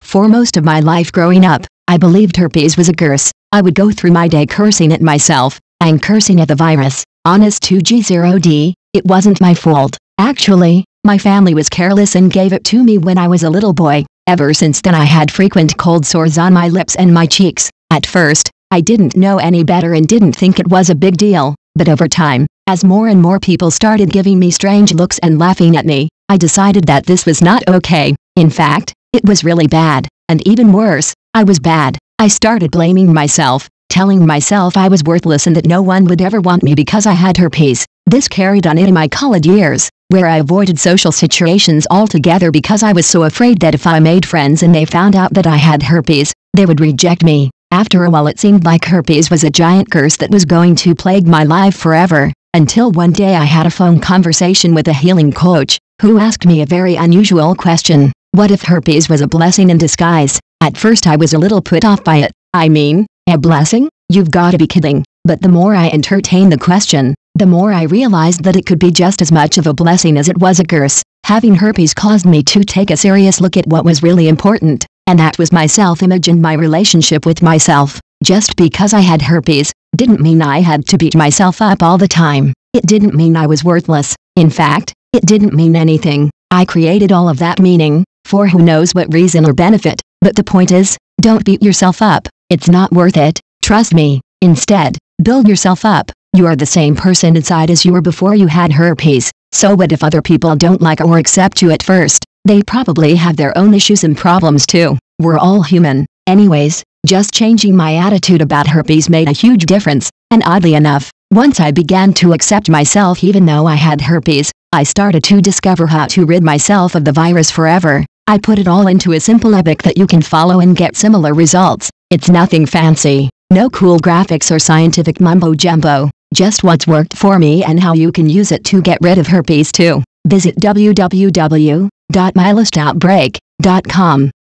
For most of my life growing up, I believed herpes was a curse. I would go through my day cursing at myself, and cursing at the virus. Honest to G0D, it wasn't my fault. Actually, my family was careless and gave it to me when I was a little boy. Ever since then I had frequent cold sores on my lips and my cheeks. At first, I didn't know any better and didn't think it was a big deal, but over time, as more and more people started giving me strange looks and laughing at me, I decided that this was not okay. In fact, it was really bad, and even worse, I was bad. I started blaming myself, telling myself I was worthless and that no one would ever want me because I had herpes. This carried on in my college years, where I avoided social situations altogether because I was so afraid that if I made friends and they found out that I had herpes, they would reject me. After a while it seemed like herpes was a giant curse that was going to plague my life forever, until one day I had a phone conversation with a healing coach, who asked me a very unusual question. What if herpes was a blessing in disguise? At first I was a little put off by it. I mean, a blessing? You've got to be kidding. But the more I entertained the question, the more I realized that it could be just as much of a blessing as it was a curse. Having herpes caused me to take a serious look at what was really important, and that was my self-image and my relationship with myself. Just because I had herpes, didn't mean I had to beat myself up all the time. It didn't mean I was worthless. In fact, it didn't mean anything. I created all of that meaning, for who knows what reason or benefit. But the point is, don't beat yourself up. It's not worth it, trust me. Instead, build yourself up. You are the same person inside as you were before you had herpes. So what if other people don't like or accept you at first? They probably have their own issues and problems too. We're all human. Anyways, just changing my attitude about herpes made a huge difference. And oddly enough, once I began to accept myself even though I had herpes, I started to discover how to rid myself of the virus forever. I put it all into a simple ebook that you can follow and get similar results. It's nothing fancy, no cool graphics or scientific mumbo-jumbo, just what's worked for me and how you can use it to get rid of herpes too. Visit www.MyLastOutbreak.com.